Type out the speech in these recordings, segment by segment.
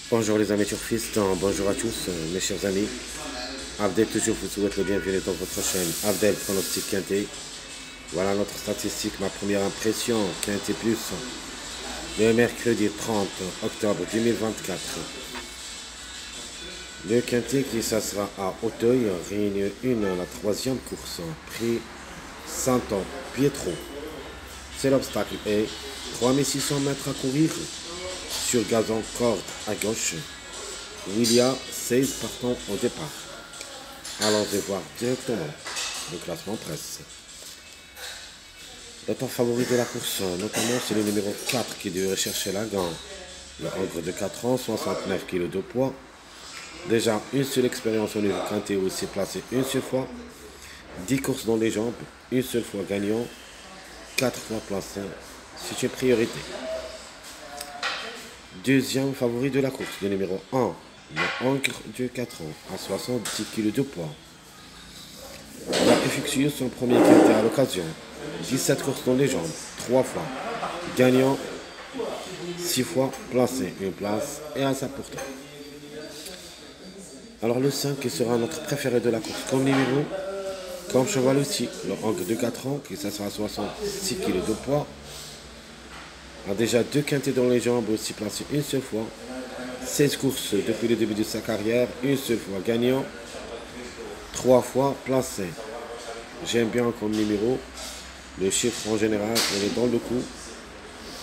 Bonjour les amis turfistes, bonjour à tous mes chers amis. Abdel toujours vous souhaite le bienvenu dans votre chaîne Abdel Pronostic Quintet. Voilà notre statistique, ma première impression, Quintet Plus, le mercredi 30 octobre 2024. Le Quintet qui ça sera à Auteuil, réunion 1, la troisième course, prix 100 ans, Pietro. C'est l'obstacle et 3600 mètres à courir. Sur gazon corde à gauche, où il y a 16 partants au départ. Allons voir directement le classement presse. Le temps favori de la course, notamment, c'est le numéro 4 qui devrait chercher la gagne. Le ogre de 4 ans, 69 kg de poids. Déjà une seule expérience au niveau quintet où il s'est placé une seule fois. 10 courses dans les jambes, une seule fois gagnant, 4 fois placé. C'est une priorité. Deuxième favori de la course, le numéro 1, le ogre de 4 ans, à 70 kg de poids. Il a effectué son premier quintet à l'occasion. 17 courses dans les jambes, 3 fois. Gagnant, 6 fois placé, une place et à sa portée. Alors le 5 qui sera notre préféré de la course comme numéro, comme cheval aussi, le ogre de 4 ans, qui ça sera 66 kg de poids. A déjà 2 quintets dans les jambes, aussi placé une seule fois. 16 courses depuis le début de sa carrière, une seule fois gagnant, 3 fois placé. J'aime bien comme numéro, le chiffre en général, on est dans le coup.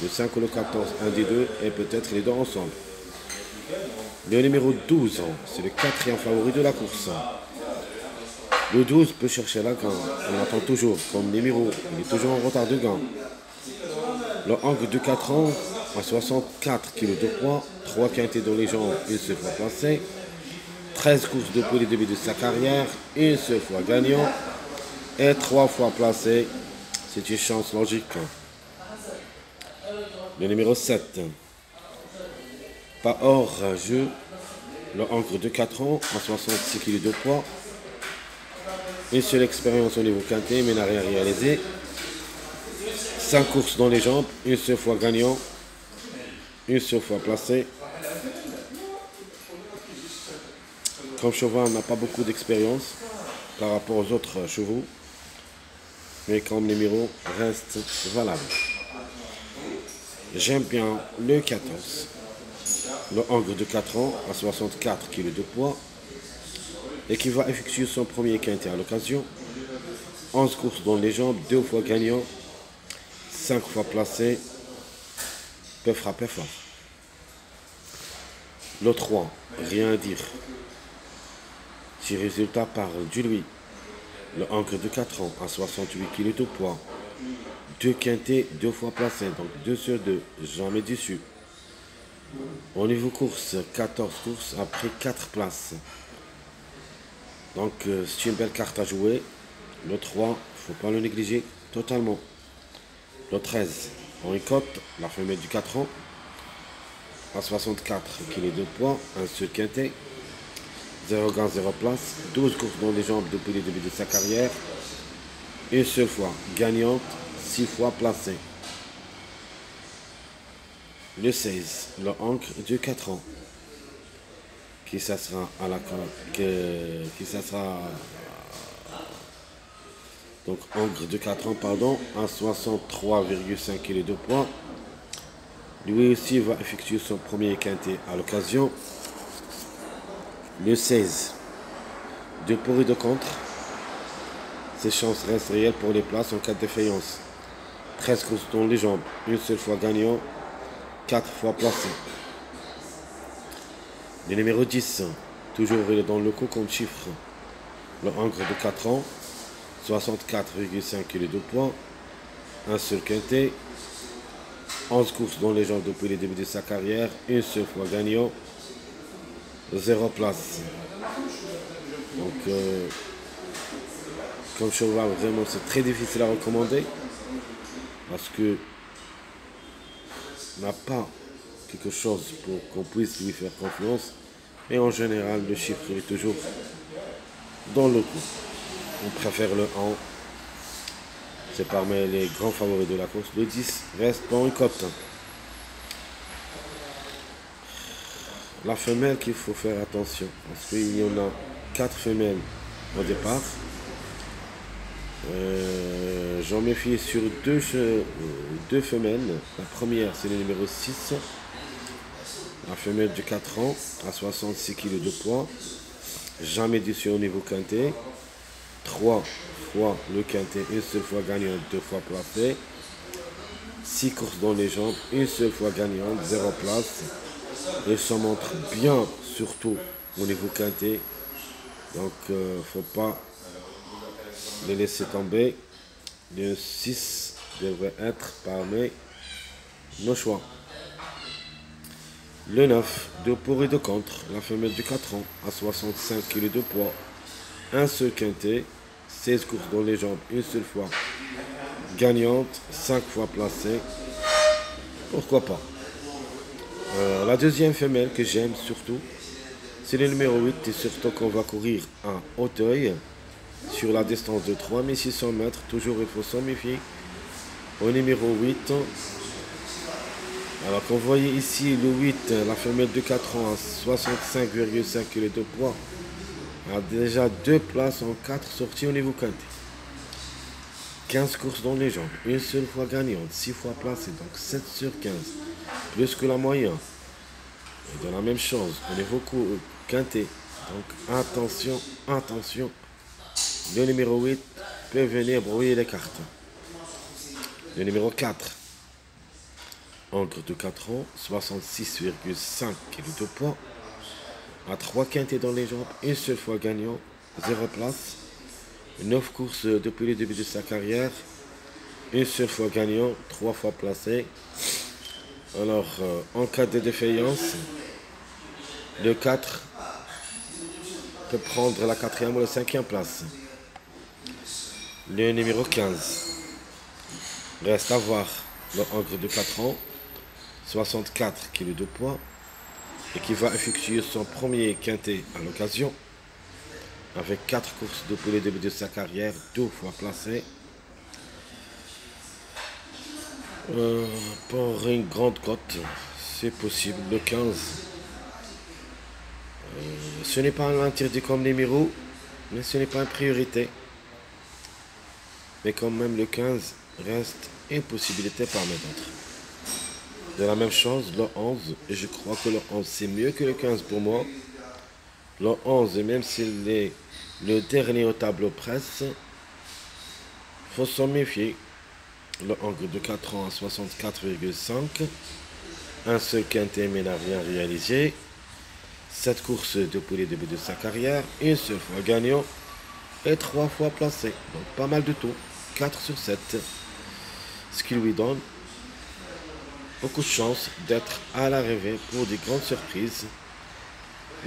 Le 5 ou le 14, un des deux, et peut-être les deux ensemble. Le numéro 12, c'est le quatrième favori de la course. Le 12 peut chercher la gagne, on attend toujours comme numéro, il est toujours en retard de gagne. Le ogre de 4 ans, à 64 kg de poids, 3 quintets dans les jambes, une seule fois placé, 13 courses depuis le début de sa carrière, une seule fois gagnant, et 3 fois placé. C'est une chance logique. Le numéro 7, pas hors jeu, le ogre de 4 ans, à 66 kg de poids, une seule expérience au niveau quintet, mais n'a rien réalisé. 5 courses dans les jambes, une seule fois gagnant, une seule fois placé. Comme cheval, n'a pas beaucoup d'expérience par rapport aux autres chevaux, mais comme numéro reste valable. J'aime bien le 14, le ogre de 4 ans à 64 kg de poids et qui va effectuer son premier quintet à l'occasion. 11 courses dans les jambes, 2 fois gagnant, 5 fois placé, peut frapper fort. Le 3, rien à dire. Si résultat parle du lui, le ogre de 4 ans à 68 kg de poids, 2 quintets, 2 fois placés, donc 2 sur 2, jamais déçu. Au niveau course, 14 courses après 4 places. Donc c'est une belle carte à jouer. Le 3, il ne faut pas le négliger totalement. Le 13, Henri Cotte, la femelle du 4 ans, à 64 kg de poids, un seul quintet, 0 gain, 0 place, 12 courses dans les jambes depuis le début de sa carrière, une seule fois gagnante, 6 fois placée. Le 16, le ogre de 4 ans, qui ça sera à la qui ça sera donc ogre de 4 ans, pardon, à 63,5 kg de poids. Lui aussi va effectuer son premier quintet à l'occasion. Le 16, de pour et de contre. Ses chances restent réelles pour les places en cas de défaillance. 13 courses dans les jambes, une seule fois gagnant, 4 fois placé. Le numéro 10, toujours dans le coup comme chiffre. Le ogre de 4 ans, 64,5 kg de poids, un seul quintet, 11 courses dans les jambes depuis le début de sa carrière, une seule fois gagnant, 0 place. Donc, comme cheval, vraiment, c'est très difficile à recommander parce que n'a pas quelque chose pour qu'on puisse lui faire confiance. Et en général, le chiffre est toujours dans le coup. On préfère le 1. C'est parmi les grands favoris de la course. Le 10 reste dans une cote. la femelle qu'il faut faire attention. Parce qu'il y en a 4 femelles au départ. J'en méfie sur deux femelles. La première, c'est le numéro 6. La femelle de 4 ans à 66 kg de poids. Jamais dessus au niveau quintet. 3 fois le quintet, une seule fois gagnante, 2 fois placée. 6 courses dans les jambes, une seule fois gagnante, 0 place. Et se montre bien, surtout au niveau quintet. Donc, faut pas les laisser tomber. Le 6 devrait être parmi nos choix. Le 9, 2 pour et 2 contre. La femelle de 4 ans à 65 kg de poids. Un seul quintet. 16 courses dans les jambes, une seule fois gagnante, 5 fois placée. Pourquoi pas. La deuxième femelle que j'aime surtout, c'est le numéro 8. Et surtout qu'on va courir à Auteuil. Sur la distance de 3600 mètres, toujours il faut s'en méfier. Au numéro 8. Alors qu'on voyait ici le 8, la femelle de 4 ans à 65,5 kg de poids, a déjà 2 places en 4 sorties au niveau quintet. 15 courses dans les jambes, une seule fois gagnante, 6 fois placée, donc 7 sur 15, plus que la moyenne. Et de la même chose au niveau quintet. Donc attention, attention. Le numéro 8 peut venir brouiller les cartes. Le numéro 4. Encre de 4 ans, 66,5 kg de poids. À 3 quintets dans les jambes, une seule fois gagnant, 0 place. 9 courses depuis le début de sa carrière, une seule fois gagnant, 3 fois placé. Alors, en cas de défaillance, le 4 peut prendre la 4e ou la 5e place. Le numéro 15. Reste à voir le encre de 4 ans, 64 kg de poids, et qui va effectuer son premier quintet à l'occasion, avec 4 courses depuis le début de sa carrière, 2 fois placé. Pour une grande cote, c'est possible, le 15. Ce n'est pas un interdit comme numéro, mais ce n'est pas une priorité. Mais quand même, le 15 reste une possibilité parmi d'autres. De la même chose, le 11, et je crois que le 11 c'est mieux que le 15 pour moi. Le 11, même s'il est le dernier au tableau presse, il faut s'en méfier. Le encre de 4 ans à 64,5. Un seul quintet mais n'a rien réalisé. 7 courses depuis le début de sa carrière. Une seule fois gagnant et 3 fois placé. Donc pas mal de tout. 4 sur 7. Ce qui lui donne beaucoup de chance d'être à l'arrivée pour des grandes surprises.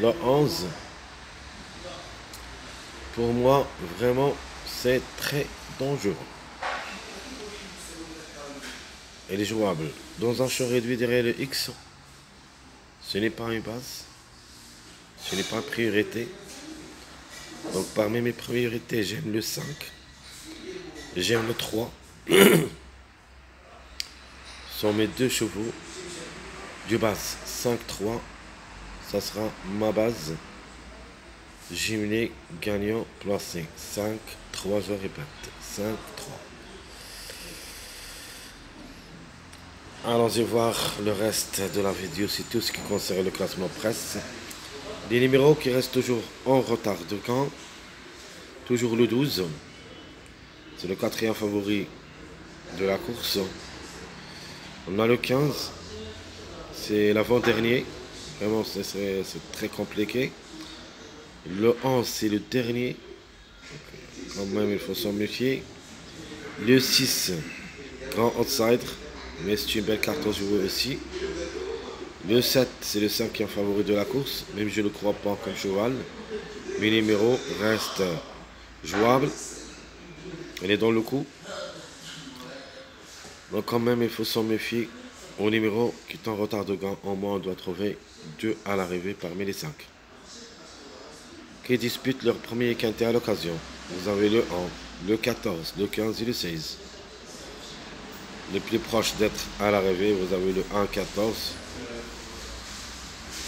Le 11, pour moi, vraiment, c'est très dangereux. Elle est jouable. Dans un champ réduit derrière le X, ce n'est pas une base. Ce n'est pas une priorité. Donc parmi mes priorités, j'aime le 5. J'aime le 3. Ce sont mes 2 chevaux. Du base 5-3. Ça sera ma base. Jumelé, gagnant, placé. 5-3, je répète. 5-3. Allons-y voir le reste de la vidéo, c'est tout ce qui concerne le classement presse. Les numéros qui restent toujours en retard de camp. Toujours le 12. C'est le 4e favori de la course. On a le 15. C'est l'avant-dernier. Vraiment, c'est très compliqué. Le 11, c'est le dernier. Quand même, il faut s'en méfier. Le 6, grand outsider. Mais c'est une belle carte à jouer aussi. Le 7, c'est le 5e favori de la course. Même je ne le crois pas comme cheval. Mais les numéros restent jouables. Il est dans le coup. Donc quand même, il faut s'en méfier. Au numéro qui est en retard de gain, au moins on doit trouver 2 à l'arrivée parmi les 5. Qui disputent leur premier quintet à l'occasion. Vous avez le 1, le 14, le 15 et le 16. Les plus proches d'être à l'arrivée, vous avez le 1-14.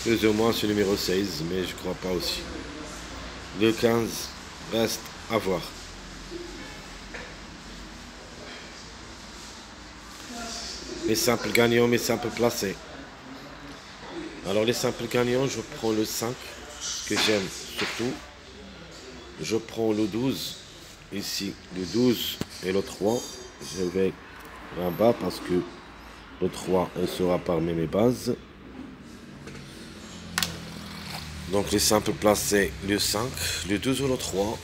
Plus ou moins ce numéro 16, mais je crois pas aussi. Le 15 reste à voir. Les simples gagnants, mes simples placés. Alors les simples gagnants, je prends le 5, que j'aime surtout. Je prends le 12, ici, le 12 et le 3. Je vais là-bas parce que le 3 il sera parmi mes bases. Donc les simples placés, le 5, le 12 ou le 3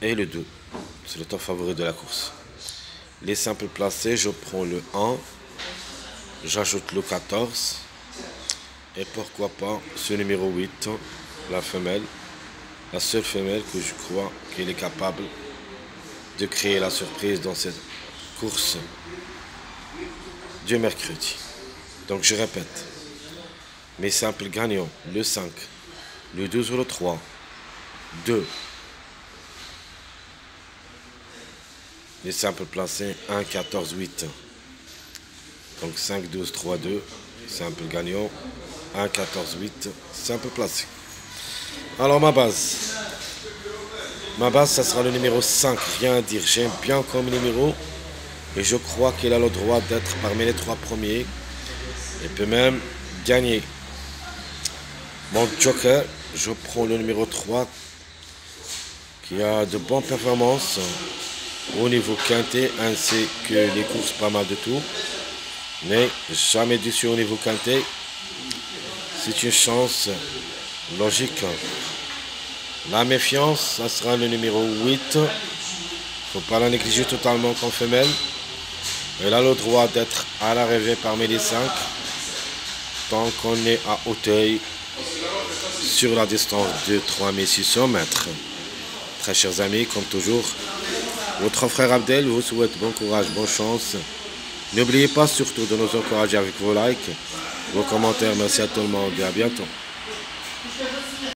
et le 2. C'est le top favori de la course. Les simples placés, je prends le 1, j'ajoute le 14 et pourquoi pas ce numéro 8, la femelle. La seule femelle que je crois qu'elle est capable de créer la surprise dans cette course du mercredi. Donc je répète, mes simples gagnants, le 5, le 12 ou le 3, 2, les simples placés 1, 14, 8. Donc 5, 12, 3, 2, simple gagnant, 1, 14, 8, simple placé. Alors ma base, ça sera le numéro 5, rien à dire, j'aime bien comme numéro et je crois qu'il a le droit d'être parmi les 3 premiers et peut même gagner. Mon joker, je prends le numéro 3 qui a de bonnes performances au niveau quintet ainsi que les courses pas mal de tout, mais jamais déçu au niveau quintet. C'est une chance logique. La méfiance, ça sera le numéro 8. Il ne faut pas la négliger totalement comme femelle. Elle a le droit d'être à l'arrivée parmi les 5 tant qu'on est à Auteuil sur la distance de 3600 mètres. Très chers amis, comme toujours, votre frère Abdel vous souhaite bon courage, bonne chance. N'oubliez pas surtout de nous encourager avec vos likes, vos commentaires. Merci à tout le monde et à bientôt.